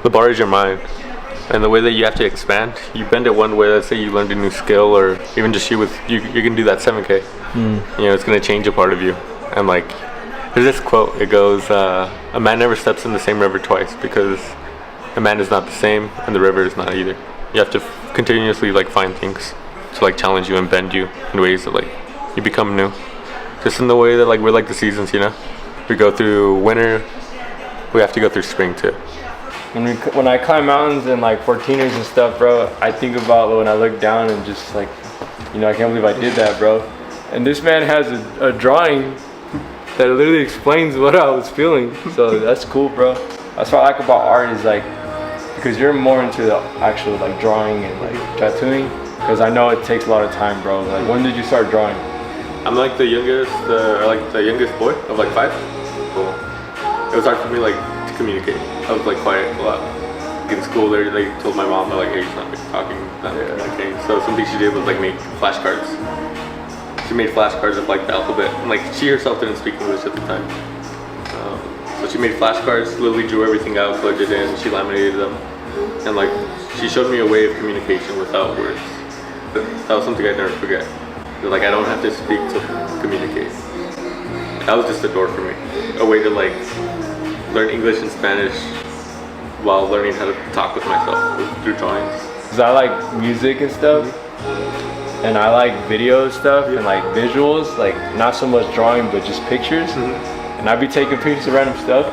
the bar is your mind. And the way that you have to expand, you bend it one way. Let's say you learned a new skill, or even just you can do that 7K. You know, it's gonna change a part of you. And like, there's this quote. It goes, "A man never steps in the same river twice, because a man is not the same, and the river is not either." You have to continuously like find things to like challenge you and bend you in ways that like you become new. Just in the way that like we're like the seasons, you know. We go through winter, we have to go through spring too. When I climb mountains and like 14ers and stuff, bro, I think about when I look down and just like, you know, I can't believe I did that, bro. And this man has a drawing that literally explains what I was feeling. So that's cool, bro. That's what I like about art, is like, because you're more into the actual like drawing and like tattooing. Because I know it takes a lot of time, bro. Like, when did you start drawing? I'm like the youngest boy of like 5. Cool. It was hard for me like to communicate. I was like quiet a lot. In school, they told my mom like, "Hey, she's not talking, not communicating." So something she did was like make flashcards. She made flashcards of like the alphabet, and like she herself didn't speak English at the time. So she made flashcards, literally drew everything out, plugged it in, she laminated them, and like she showed me a way of communication without words. That was something I'd never forget. Like, I don't have to speak to communicate. That was just a door for me. A way to like learn English and Spanish while learning how to talk with myself through drawings. Cause I like music and stuff, and I like video stuff and like visuals, like not so much drawing but just pictures. And I'd be taking pictures of random stuff,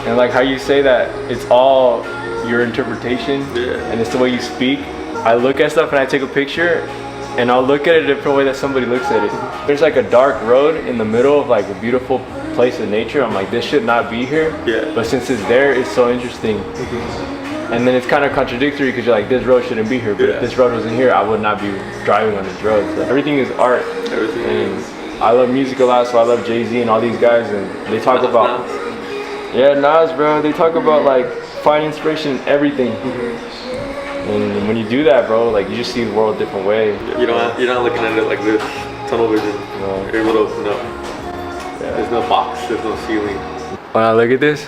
and like how you say that it's all your interpretation and it's the way you speak. I look at stuff and I take a picture, and I'll look at it a different way that somebody looks at it. There's like a dark road in the middle of like a beautiful place of nature. I'm like, this should not be here. But since it's there, it's so interesting. And then it's kind of contradictory, because you're like, this road shouldn't be here. But if this road wasn't here, I would not be driving on this road. So everything is art. And I love music a lot, so I love Jay-Z and all these guys. And they talk about, Nas, bro. They talk about like finding inspiration in everything. And when you do that, bro, like you just see the world a different way. You're not looking at it like this, tunnel vision. No. You're able to open up. There's no box, there's no ceiling. When I look at this,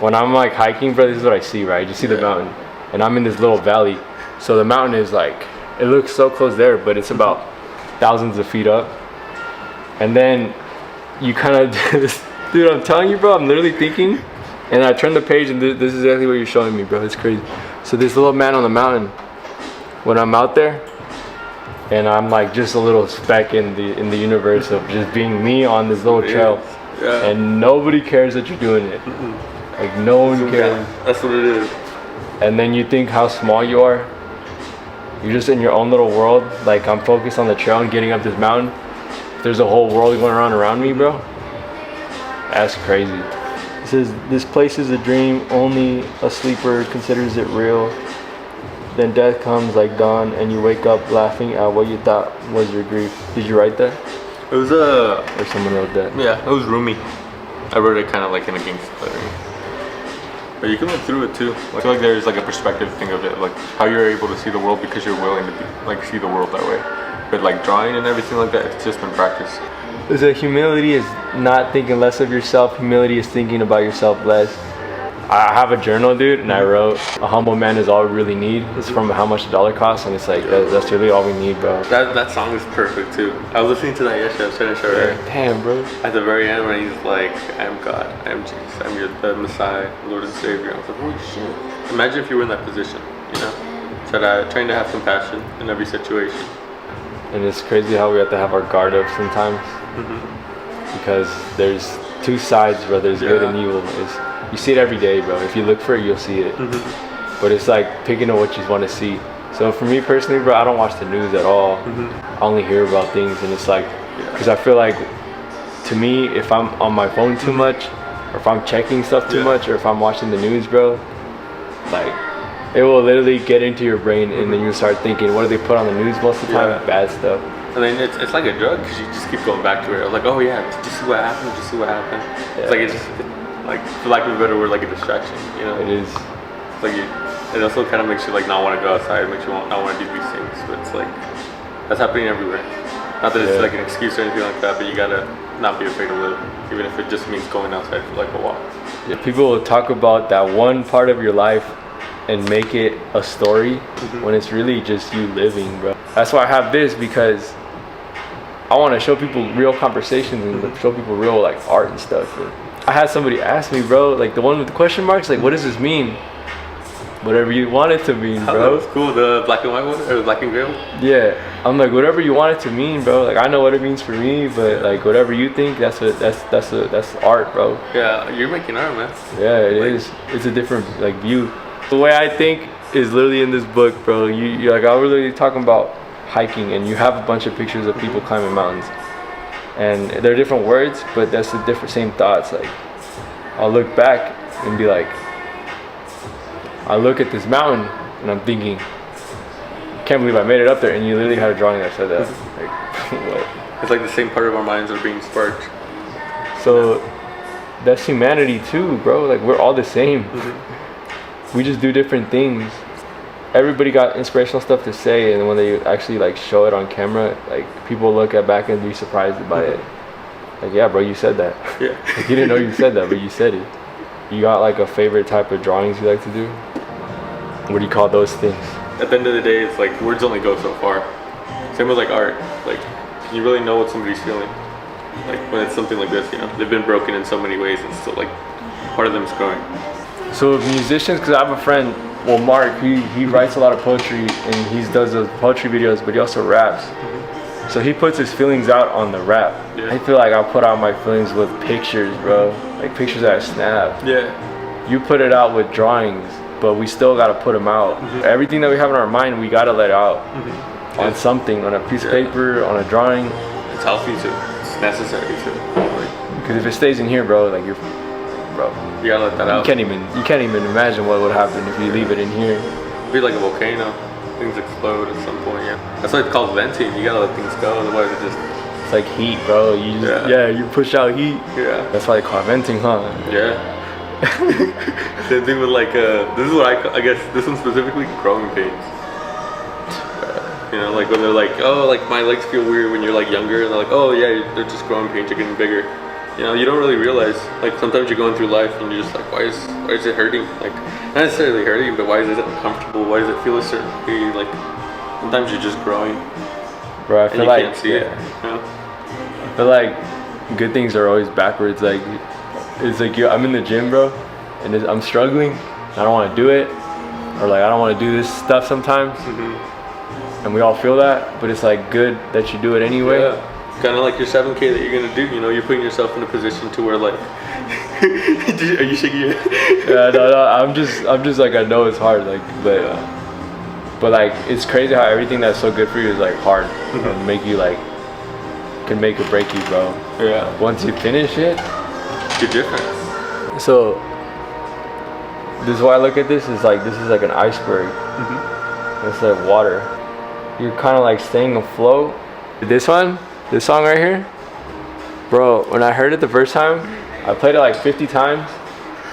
when I'm like hiking, bro, this is what I see, right? You see the mountain, and I'm in this little valley. So the mountain is like, it looks so close there, but it's about thousands of feet up. And then you kind of, dude, I'm telling you, bro, I'm literally thinking, and I turn the page, and this is exactly what you're showing me, bro. It's crazy. So this little man on the mountain, when I'm out there, and I'm like just a little speck in the universe of just being me on this little trail, and nobody cares that you're doing it. Like no one cares. That's what it is. And then you think how small you are. You're just in your own little world. Like, I'm focused on the trail and getting up this mountain. There's a whole world going around me, bro. That's crazy. It says, this place is a dream, only a sleeper considers it real. Then death comes like dawn, and you wake up laughing at what you thought was your grief. Did you write that? It was or someone wrote that? Yeah, it was Rumi. I wrote it kind of like in a gangster lettering. But you can look through it too. I feel like there's like a perspective thing of it, like how you're able to see the world because you're willing to like see the world that way. But like drawing and everything like that, it's just been practice. Is that humility is not thinking less of yourself. Humility is thinking about yourself less. I have a journal, dude, and I wrote, "A humble man is all we really need." It's from How Much a Dollar Costs, and it's like, that's really all we need, bro. That song is perfect too. I was listening to that yesterday. I was trying to show her. Damn, bro. At the very end, when he's like, "I am God, I am Jesus, I am the Messiah, Lord and Savior." I was like, holy shit. Imagine if you were in that position, you know? So trying to have compassion in every situation. And it's crazy how we have to have our guard up sometimes. Because there's two sides, bro. There's good and evil. You see it every day, bro. If you look for it, you'll see it. But it's like picking up what you want to see. So for me personally, bro, I don't watch the news at all. I only hear about things, and it's like, because I feel like, to me, if I'm on my phone too much, or if I'm checking stuff too much, or if I'm watching the news, bro, like, it will literally get into your brain, and then you start thinking, what do they put on the news most of the time? Bad stuff. I mean, it's like a drug, because you just keep going back to it. Like, oh yeah, did you see what happened? Did you see what happened? It's like, like, for lack of a better word, like a distraction, you know? It is. It's like, it also kind of makes you like not want to go outside, makes you not want to do these things, but it's like, that's happening everywhere. Not that it's like an excuse or anything like that, but you gotta not be afraid to live, even if it just means going outside for like a walk. Yeah, people will talk about that one part of your life and make it a story when it's really just you living, bro. That's why I have this, because I want to show people real conversations and show people real like art and stuff. And I had somebody ask me, bro, like the one with the question marks, like, what does this mean? Whatever you want it to mean, bro. That was cool. The black and white one, or the black and gray one? Yeah, I'm like, whatever you want it to mean, bro. Like, I know what it means for me, but like whatever you think, that's art, bro. Yeah, you're making art, man. Yeah, it is. It's a different like view. The way I think is literally in this book, bro. You like, I was literally talking about hiking, and you have a bunch of pictures of people climbing mountains, and they're different words, but that's the different same thoughts. Like, I'll look back and be like, I look at this mountain and I'm thinking, can't believe I made it up there. And you literally had a drawing that said that. Like, what? It's like the same part of our minds are being sparked. So that's humanity too, bro. Like, we're all the same. We just do different things. Everybody got inspirational stuff to say, and when they actually like show it on camera, like people look at back and be surprised by it. Like, yeah, bro, you said that. Yeah. Like, you didn't know you said that, but you said it. You got like a favorite type of drawings you like to do? What do you call those things? At the end of the day, it's like words only go so far. Same with like art. Like, can you really know what somebody's feeling? Like when it's something like this, you know, they've been broken in so many ways, and still like part of them's growing. So musicians, because I have a friend, well, Mark, he writes a lot of poetry and he does those poetry videos, but he also raps. So he puts his feelings out on the rap. Yeah. I feel like I put out my feelings with pictures, bro. Like pictures that I snap. Yeah. You put it out with drawings, but we still gotta put them out. Everything that we have in our mind, we gotta let out on something, on a piece of paper, on a drawing. It's healthy too. It's necessary too. Like, because if it stays in here, bro, like bro, you gotta let that out. You can't even imagine what would happen if you leave it in here. It'd be like a volcano. Things explode at some point. Yeah. That's why it's called venting. You gotta let things go, otherwise it just. It's like heat, bro. You just, you push out heat. Yeah. That's why they call it venting, huh? Yeah. Same thing with like this is what I guess this one specifically, growing pains. You know, like when they're like, oh, like my legs feel weird when you're like younger, and they're like, oh yeah, they're just growing pains, you're getting bigger. You know, you don't really realize, like sometimes you're going through life and you're just like, why is it hurting? Like, not necessarily hurting, but why is it uncomfortable? Why does it feel a certain way? Like, sometimes you're just growing. Bro, I feel like, can't see it. You know? I feel like good things are always backwards. Like, it's like I'm in the gym, bro, and I'm struggling. I don't want to do it, or like I don't want to do this stuff sometimes. And we all feel that, but it's like good that you do it anyway. Yeah. Kind of like your 7K that you're gonna do, you know, you're putting yourself in a position to where like, are you shaking your head? Yeah, no, I'm just like, I know it's hard, like, but like, it's crazy how everything that's so good for you is like hard, or make you like, can make or break you, bro. Yeah. Once you finish it, you're different. So, this is why I look at this, is like, this is like an iceberg. It's like water. You're kind of like staying afloat. This song right here, bro, when I heard it the first time, I played it like 50 times,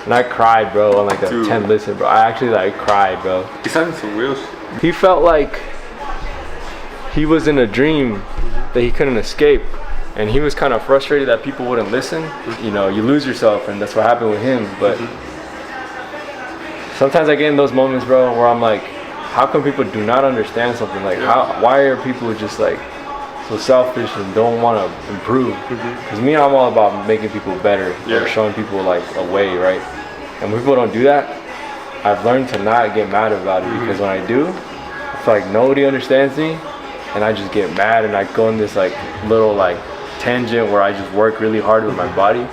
and I cried, bro, on like a 10 listen, bro. I actually like cried, bro. He's having some real shit. He felt like he was in a dream that he couldn't escape, and he was kind of frustrated that people wouldn't listen. You know, you lose yourself, and that's what happened with him. But sometimes I get in those moments, bro, where I'm like, how come people do not understand something? Like, why are people just like so selfish and don't want to improve? Because me, I'm all about making people better, or showing people like a way, right? And when people don't do that, I've learned to not get mad about it, because when I do, I feel like nobody understands me, and I just get mad, and I go in this like little like tangent where I just work really hard with my body,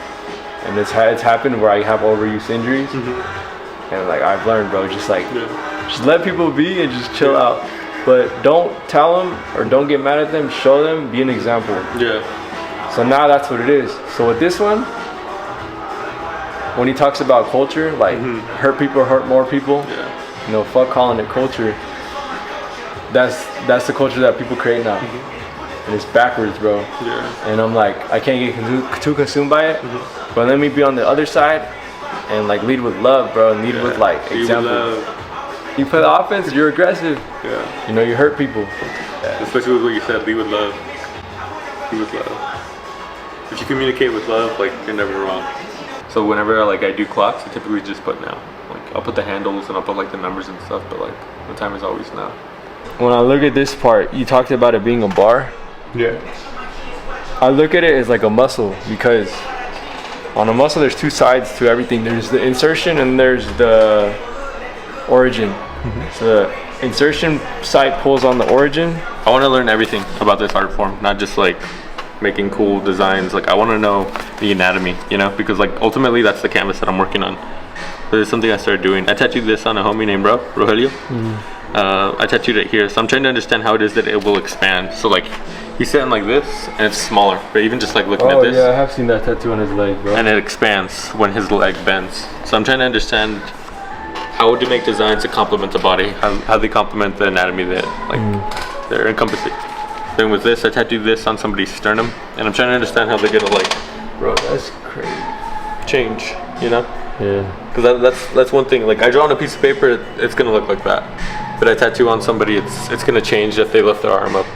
and it's happened where I have overuse injuries, and like I've learned, bro, just like just let people be and just chill out. But don't tell them or don't get mad at them. Show them, be an example. Yeah. So now that's what it is. So with this one, when he talks about culture, like hurt people hurt more people. You know, fuck calling it culture. That's the culture that people create now. And it's backwards, bro. Yeah. And I'm like, I can't get too consumed by it. But let me be on the other side and like lead with love, bro, and lead with like example. You play the offense, you're aggressive. Yeah. You know, you hurt people. Especially with what you said, lead with love. Lead with love. If you communicate with love, like you're never wrong. So whenever I do clocks, I typically just put now. Like I'll put the handles and I'll put like the numbers and stuff, but like the time is always now. When I look at this part, you talked about it being a bar. Yeah. I look at it as like a muscle, because on a muscle there's two sides to everything. There's the insertion and there's the origin. So the insertion side pulls on the origin. I want to learn everything about this art form, not just like making cool designs. Like I want to know the anatomy, you know, because like ultimately that's the canvas that I'm working on. So there's something I started doing. I tattooed this on a homie named Rogelio. I tattooed it here, so I'm trying to understand how it is that it will expand. So like he's sitting like this and it's smaller, but even just like looking at this. Oh yeah, I have seen that tattoo on his leg, bro. And it expands when his leg bends. So I'm trying to understand how to make designs to complement the body, how they complement the anatomy that like they're encompassing. Then with this, I tattooed this on somebody's sternum, and I'm trying to understand how they're gonna like, Bro, that's crazy. change, you know? Yeah. Because that's one thing. Like I draw on a piece of paper, it's gonna look like that. But I tattoo on somebody, it's gonna change if they lift their arm up,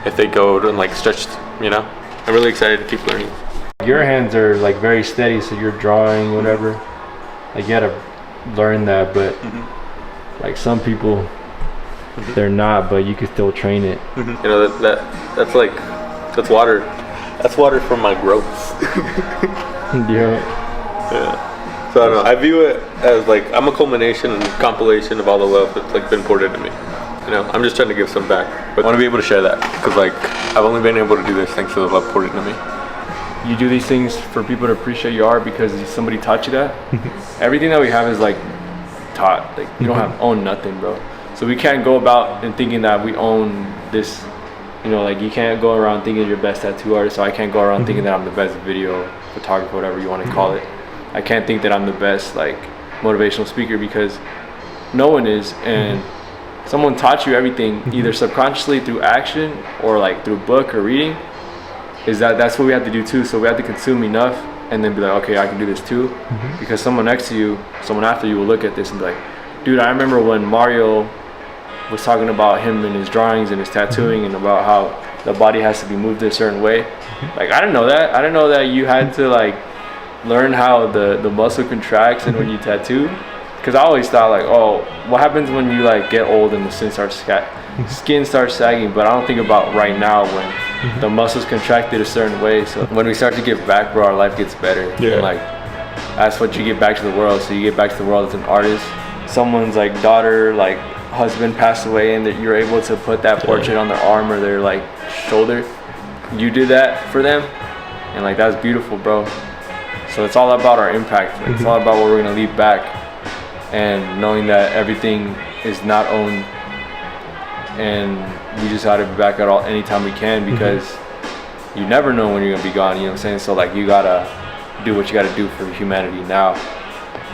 if they go and like stretched, you know? I'm really excited to keep learning. Your hands are like very steady, so you're drawing, whatever. Like you gotta learn that, but like some people, they're not, but you can still train it. You know, that's water. That's water from my growth. Yeah. So I don't know. I view it as like I'm a culmination and compilation of all the love that's like been poured into me. You know, I'm just trying to give some back. But I want to be able to share that, because like I've only been able to do this thanks to the love poured into me. You do these things for people to appreciate your art because somebody taught you that. Everything that we have is like taught. Like you don't own nothing, bro. So we can't go about and thinking that we own this. You know, like you can't go around thinking you're the best tattoo artist. So I can't go around thinking that I'm the best video photographer, whatever you want to call it. I can't think that I'm the best like motivational speaker, because no one is. And someone taught you everything, either subconsciously through action or like through book or reading. That's what we have to do too. So we have to consume enough and then be like, okay, I can do this too. Because someone next to you, someone after you will look at this and be like, dude, I remember when Mario was talking about him and his drawings and his tattooing and about how the body has to be moved a certain way. Like I didn't know that. I didn't know that you had to like learn how the muscle contracts and when you tattoo. Because I always thought like, oh, what happens when you like get old and the skin starts sagging? But I don't think about right now when the muscles contracted a certain way. So when we start to give back, bro, our life gets better. Yeah. And like that's what you give back to the world. So you get back to the world as an artist. Someone's like daughter, like husband passed away, and that you're able to put that portrait on their arm or their like shoulder. You did that for them, and like that's beautiful, bro. So it's all about our impact. Like, it's all about what we're gonna leave back, and knowing that everything is not owned, and we just gotta be back at all anytime we can, because you never know when you're gonna be gone. You know what I'm saying? So like you gotta do what you gotta do for humanity now.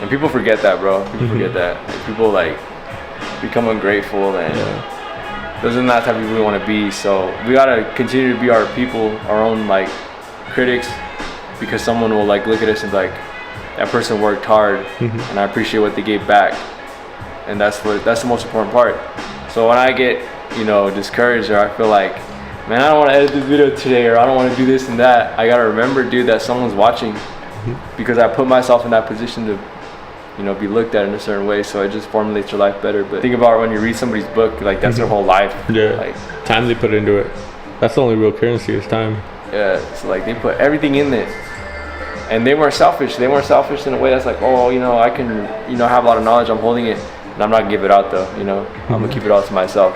And people forget that, bro. People forget that. Like, people like become ungrateful, and those are not the type of people we want to be. So we gotta continue to be our people, our own like critics, because someone will like look at us and be like, that person worked hard, and I appreciate what they gave back, and that's the most important part. So when I get discouraged, or I feel like, man, I don't want to edit this video today, or I don't want to do this and that, I gotta remember, dude, that someone's watching, because I put myself in that position to be looked at in a certain way. So it just formulates your life better. But think about when you read somebody's book, like that's their whole life. Yeah. Like time they put into it. That's the only real currency is time. Yeah. So like they put everything in it, and they weren't selfish. They weren't selfish in a way that's like, oh, I can, have a lot of knowledge. I'm holding it, and I'm not gonna give it out though. I'm gonna keep it all to myself.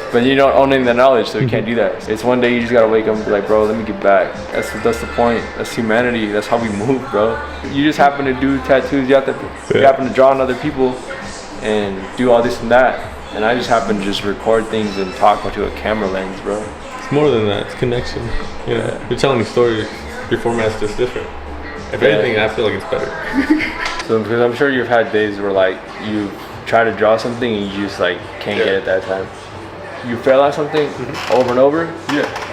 But you don't own any of the knowledge, so you can't do that. It's one day you just gotta wake up and be like, bro, let me get back. That's the point. That's humanity. That's how we move, bro. You just happen to do tattoos. You happen to draw on other people and do all this and that. And I just happen to just record things and talk into a camera lens, bro. It's more than that. It's connection. You're telling me stories. Your format's just different. If anything, I feel like it's better. So because I'm sure you've had days where like you try to draw something and you just like can't get it that time. You fail at something over and over,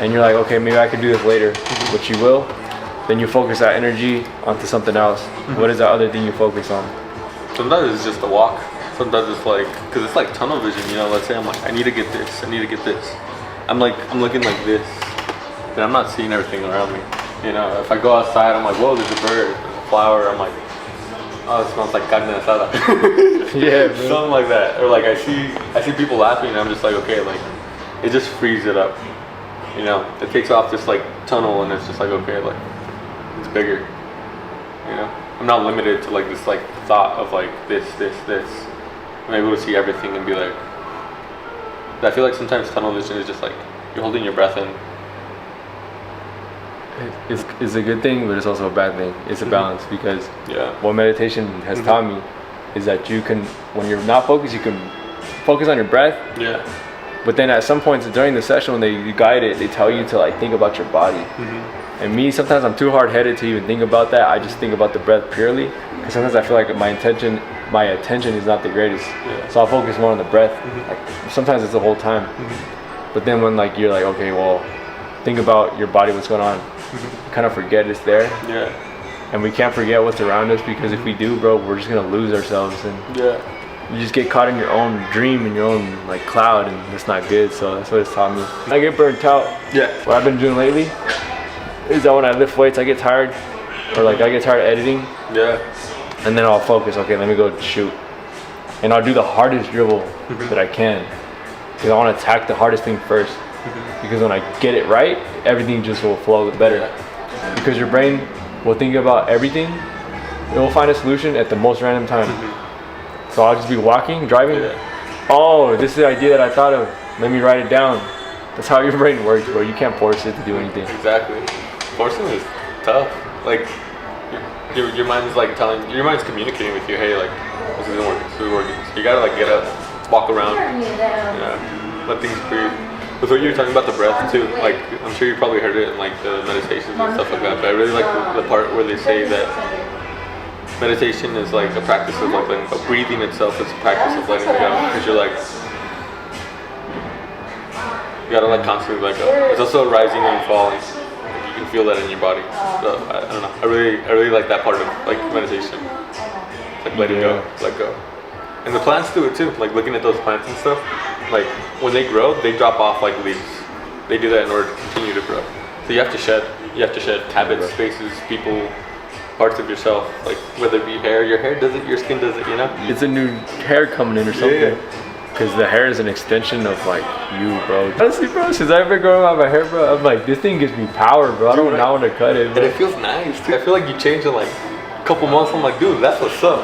and you're like, okay, maybe I can do this later, but you will. Then you focus that energy onto something else. What is that other thing you focus on? Sometimes it's just a walk. Sometimes it's like, because it's like tunnel vision, let's say I'm like, I need to get this, I need to get this. I'm looking like this, and I'm not seeing everything around me. You know, if I go outside, I'm like, whoa, there's a bird, there's a flower. I'm like, oh, it smells like carne asada. Yeah, bro. Something like that. Or like I see people laughing, and I'm just like, okay, like it just frees it up. You know, it takes off this like tunnel, and it's just like, okay, like it's bigger. You know, I'm not limited to like this like thought of like this. I'm able to see everything and be like. I feel like sometimes tunnel vision is just like you're holding your breath in. It's a good thing, but it's also a bad thing. It's a balance because what meditation has taught me is that you can, when you're not focused, you can focus on your breath. Yeah. But then at some points during the session, when they guide it, they tell you to like think about your body. And me, sometimes I'm too hard-headed to even think about that. I just think about the breath purely. Because sometimes I feel like my attention is not the greatest. Yeah. So I'll focus more on the breath. Like, sometimes it's the whole time. But then when like you're like, okay, well, think about your body, what's going on. Kind of forget it's there. Yeah. And we can't forget what's around us because if we do, bro, we're just gonna lose ourselves and you just get caught in your own dream and your own like cloud, and it's not good. So that's what it's taught me. I get burnt out. Yeah. What I've been doing lately is that when I lift weights, I get tired, or like I get tired of editing. Yeah. And then I'll focus. Okay, let me go shoot, and I'll do the hardest dribble that I can because I want to attack the hardest thing first. Because when I get it right, everything just will flow better. Because your brain will think about everything. It will find a solution at the most random time. So I'll just be walking, driving. Oh, this is the idea that I thought of. Let me write it down. That's how your brain works, bro. You can't force it to do anything. Exactly. Forcing is tough. Like your mind's like your mind's communicating with you. Hey, like this isn't working. This isn't working. So you gotta like get up, walk around. Yeah. Let things breathe. With what you were talking about the breath too, like I'm sure you probably heard it in like the meditations and stuff like that, but I really like the part where they say that meditation is like a practice of like letting go. Breathing itself is a practice of letting go, because you're like, you gotta like constantly let go. It's also rising and falling. Like, you can feel that in your body. So I don't know. I really like that part of like meditation. It's like letting go, let go. And the plants do it too, like looking at those plants and stuff. Like when they grow, they drop off like leaves. They do that in order to continue to grow. So you have to shed. You have to shed habits, spaces, people, parts of yourself. Like whether it be hair, your hair does it, your skin does it. You know. It's a new hair coming in or something. Because the hair is an extension of like you, bro. Honestly, bro, since I've been growing out my hair, bro, I'm like, this thing gives me power, bro. I don't want to cut it, bro. And it feels nice too. I feel like you changed in like a couple months. I'm like, dude, that's what's up.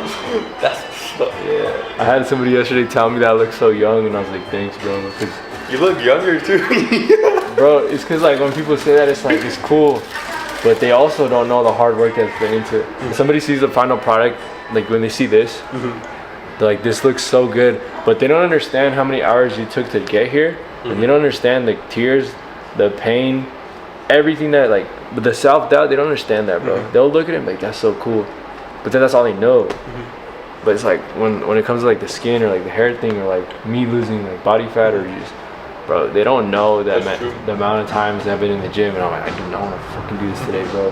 That's what's up. Yeah. I had somebody yesterday tell me that I look so young, and I was like, thanks, bro. You look younger too. Bro, it's because like when people say that, it's like it's cool, but they also don't know the hard work that's been into it. If somebody sees the final product, like when they see this, they're like, this looks so good, but they don't understand how many hours you took to get here, and they don't understand the tears, the pain, everything that like, but the self-doubt, they don't understand that, bro. They'll look at it and be like, that's so cool, but then that's all they know. But it's like when it comes to like the skin or like the hair thing or like me losing like body fat or just, bro, they don't know that the amount of times I've been in the gym and I'm like, I do not want to fucking do this today, bro.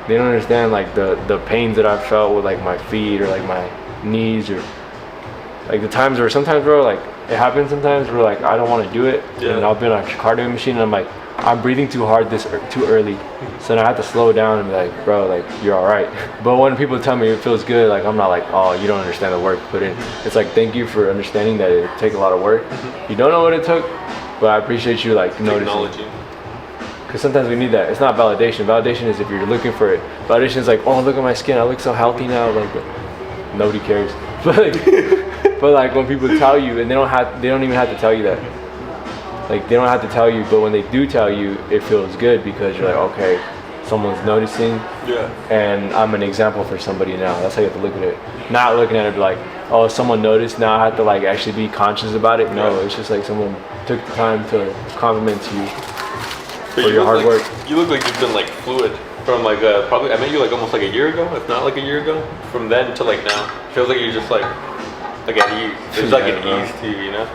They don't understand like the pains that I've felt with like my feet or like my knees, or like the times where sometimes, bro, like it happens sometimes where like I don't want to do it, and I'll be on a cardio machine and I'm like, I'm breathing too hard too early, so then I have to slow down and be like, bro, like you're all right. But when people tell me it feels good, like I'm not like, oh, you don't understand the work put in. It's like, thank you for understanding that it takes a lot of work. You don't know what it took, but I appreciate you like noticing. Because sometimes we need that. It's not validation. Validation is if you're looking for it. Validation is like, oh, look at my skin, I look so healthy now. Like, nobody cares. But like when people tell you, and they don't even have to tell you that. Like they don't have to tell you, but when they do tell you, it feels good because you're like, okay, someone's noticing. And I'm an example for somebody now. That's how you have to look at it. Not looking at it like, oh, someone noticed, now I have to like actually be conscious about it. No, it's just like someone took the time to compliment you for your hard work. You look like you've been like fluid from like probably, I met you like almost like a year ago, if not like a year ago. From then to like now, feels like you're just like at ease. There's like an ease to you, you know?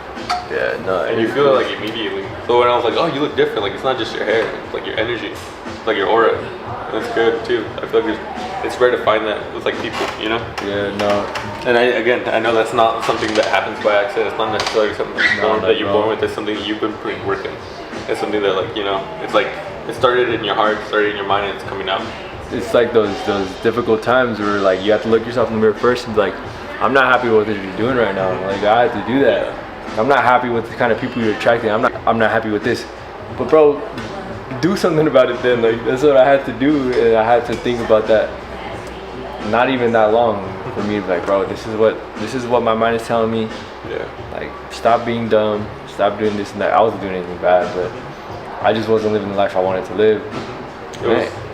Yeah, no. And you feel it like immediately. So when I was like, oh, you look different, like it's not just your hair, it's like your energy, it's like your aura. And it's good too. I feel like it's rare to find that with like people, you know? Yeah, no. And I know that's not something that happens by accident. It's not necessarily something that you're born with. It's something that you've been working. It's something that like, you know, it's like it started in your heart, started in your mind, and it's coming out. It's like those difficult times where like you have to look yourself in the mirror first and be like, I'm not happy with what you're doing right now. Like I have to do that. I'm not happy with the kind of people you're attracting. I'm not happy with this. But bro, do something about it then. Like that's what I had to do, and I had to think about that. Not even that long for me to be like, bro, this is what my mind is telling me. Yeah. Like stop being dumb, stop doing this and that. I wasn't doing anything bad, but I just wasn't living the life I wanted to live.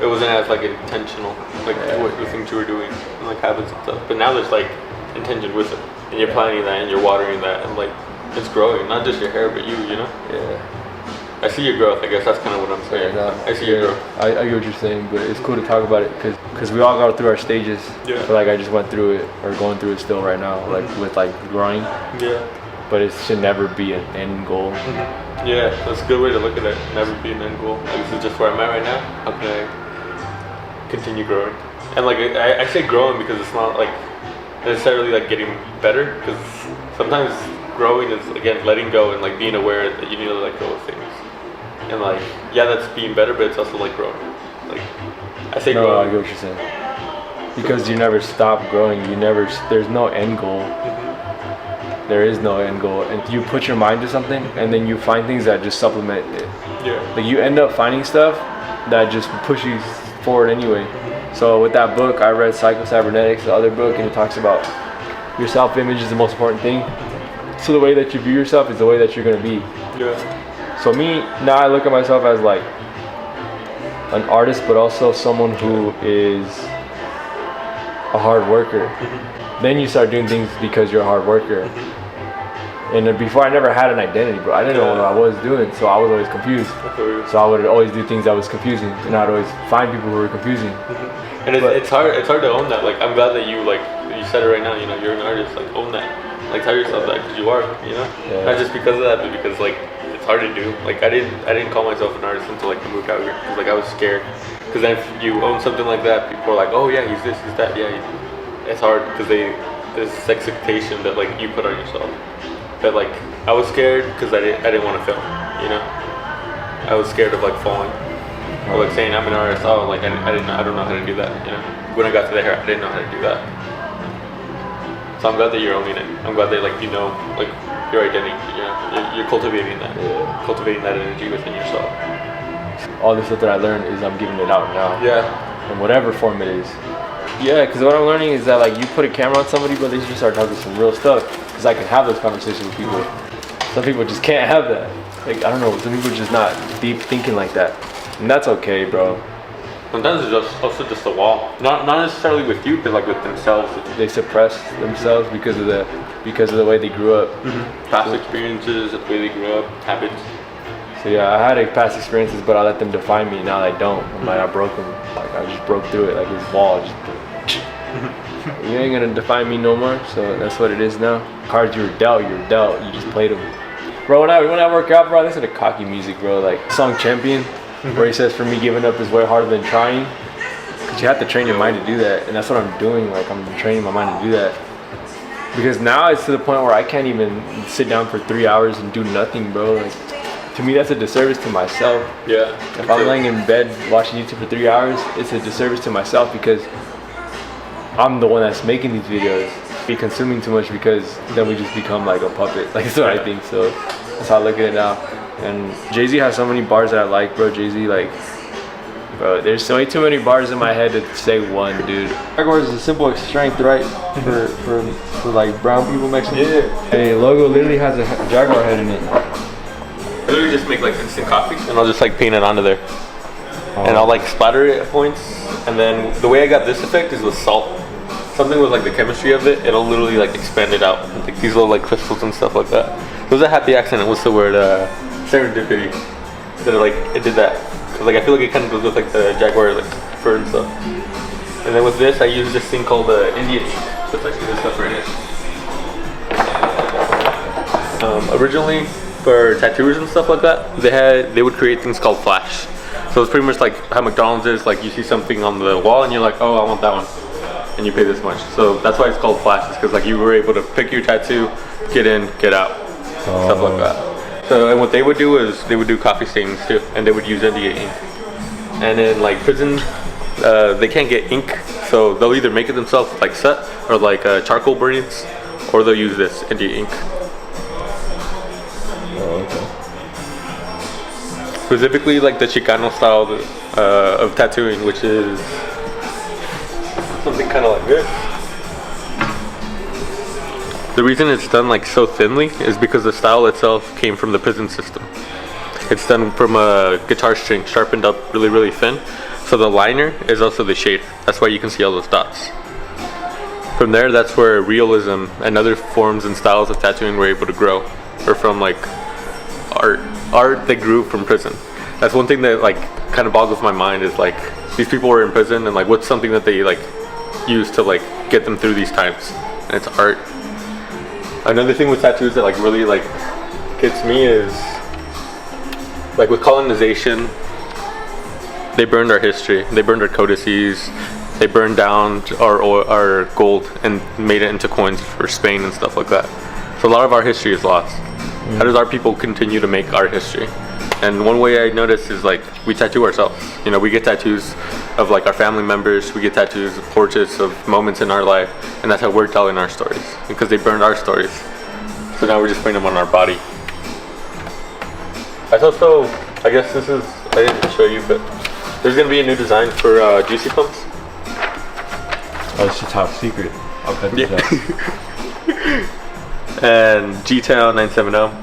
It wasn't as like intentional, like what you think you were doing, and like habits and stuff. But now there's like intention with it, and you're planting that, and you're watering that, and like it's growing. Not just your hair, but you know. Yeah. I see your growth. I guess that's kind of what I'm saying. Yeah, no, I see your growth. I get what you're saying, but it's cool to talk about it because we all go through our stages. Yeah. I feel like I just went through it or going through it still right now, like with like growing. Yeah. But it should never be an end goal. Yeah, that's a good way to look at it. Never be an end goal. Like, this is just where I'm at right now. How can I continue growing? And like I say growing because it's not like necessarily like getting better, because sometimes growing is again letting go and like being aware that you need to let go of things. And like, yeah, that's being better, but it's also like growing. Like, I say No, growing. I get what you're saying. Because you never stop growing. There's no end goal. There is no end goal. And you put your mind to something, and then you find things that just supplement it. Yeah. Like you end up finding stuff that just push you forward anyway. So with that book, I read Psycho-Cybernetics, the other book, and it talks about your self-image is the most important thing. So the way that you view yourself is the way that you're gonna be. Yeah. So me, now I look at myself as like an artist, but also someone who is a hard worker. Then you start doing things because you're a hard worker. And then before, I never had an identity, bro. I didn't know what I was doing, so I was always confused. So I would always do things that was confusing, and I'd always find people who were confusing. And it's hard to own that. Like, I'm glad that you said it right now. You know, you're an artist. Like, own that. Like, tell yourself that, because you are. You know, not just because of that, but because like it's hard to do. Like, I didn't call myself an artist until like I moved out here, because like I was scared. Because then if you own something like that, people are like, oh yeah, he's this, he's that. Yeah, it's hard because there's this expectation that like you put on yourself. But like I was scared because I didn't want to film, you know. I was scared of like falling, or like saying I'm an artist. Oh, like I don't know how to do that, you know. When I got to the hair, I didn't know how to do that. So I'm glad that you're owning it. I'm glad that like you know like your identity. You know, you're cultivating that, cultivating that energy within yourself. All the stuff that I learned is I'm giving it out now. Yeah. In whatever form it is. Yeah, because what I'm learning is that like you put a camera on somebody, but they just start talking some real stuff. Because I can have those conversations with people. Some people just can't have that. Like, I don't know, some people are just not deep thinking like that. And that's okay, bro. Sometimes it's also just a wall. Not necessarily with you, but like with themselves. They suppress themselves because of the way they grew up. Past experiences, the way they grew up, habits. So yeah, I had past experiences, but I let them define me. Now I don't. I'm like, I broke them. Like I just broke through it, like this wall. You ain't gonna define me no more. So that's what it is now. Cards you were dealt, you're dealt. You just played them. Bro, when I work out, bro, I listen to cocky music, bro. Like song Champion, where he says, "For me, giving up is way harder than trying." Cause you have to train your mind to do that, and that's what I'm doing. Like I'm training my mind to do that. Because now it's to the point where I can't even sit down for 3 hours and do nothing, bro. Like, to me, that's a disservice to myself. Yeah. If I'm laying in bed watching YouTube for 3 hours, it's a disservice to myself because I'm the one that's making these videos. Be consuming too much because then we just become like a puppet. Like that's what I think. So that's how I look at it now. And Jay-Z has so many bars that I like, bro. Jay-Z, like, bro, there's so too many bars in my head to say one, dude. Jaguar is a symbol of strength, right? For like brown people, Mexican people. Hey, logo literally has a jaguar head in it. I literally just make like instant coffee, and I'll just like paint it onto there, and I'll like splatter it at points. And then the way I got this effect is with salt. Something with like the chemistry of it, it'll literally like expand it out, like these little like crystals and stuff like that. It was a happy accident. What's the word? Serendipity. That it did that. Cause like I feel like it kind of goes with like the jaguar like fur and stuff. And then with this, I use this thing called Indian ink. So it's actually this stuff right here. Originally, for tattooers and stuff like that, they would create things called flash. So it's pretty much like how McDonald's is. Like you see something on the wall and you're like, oh, I want that one, and you pay this much. So that's why it's called flashes, because like you were able to pick your tattoo, get in, get out, stuff like that. So and what they would do is they would do coffee stains too, and they would use India ink. And in like prison, they can't get ink, so they'll either make it themselves like set or like charcoal burns, or they'll use this India ink. Oh, okay. Specifically like the Chicano style of tattooing, which is something kind of like this. The reason it's done like so thinly is because the style itself came from the prison system. It's done from a guitar string sharpened up really, really thin. So the liner is also the shader. That's why you can see all those dots. From there, that's where realism and other forms and styles of tattooing were able to grow. Or from like art that grew from prison. That's one thing that like kind of boggles my mind, is like these people were in prison, and like what's something that they like used to like get them through these times, and it's art. Another thing with tattoos that like really like gets me is like with colonization, they burned our history, they burned our codices, they burned down our gold and made it into coins for Spain and stuff like that. So a lot of our history is lost. How does our people continue to make our history? And one way I noticed is like we tattoo ourselves. You know, we get tattoos of like our family members, we get tattoos of portraits of moments in our life, and that's how we're telling our stories, because they burned our stories. So now we're just putting them on our body. I also, I guess this is, I didn't show you, but there's gonna be a new design for Juicy Pumps. Oh, it's your top secret. I'll cut this out. And G-Town 970.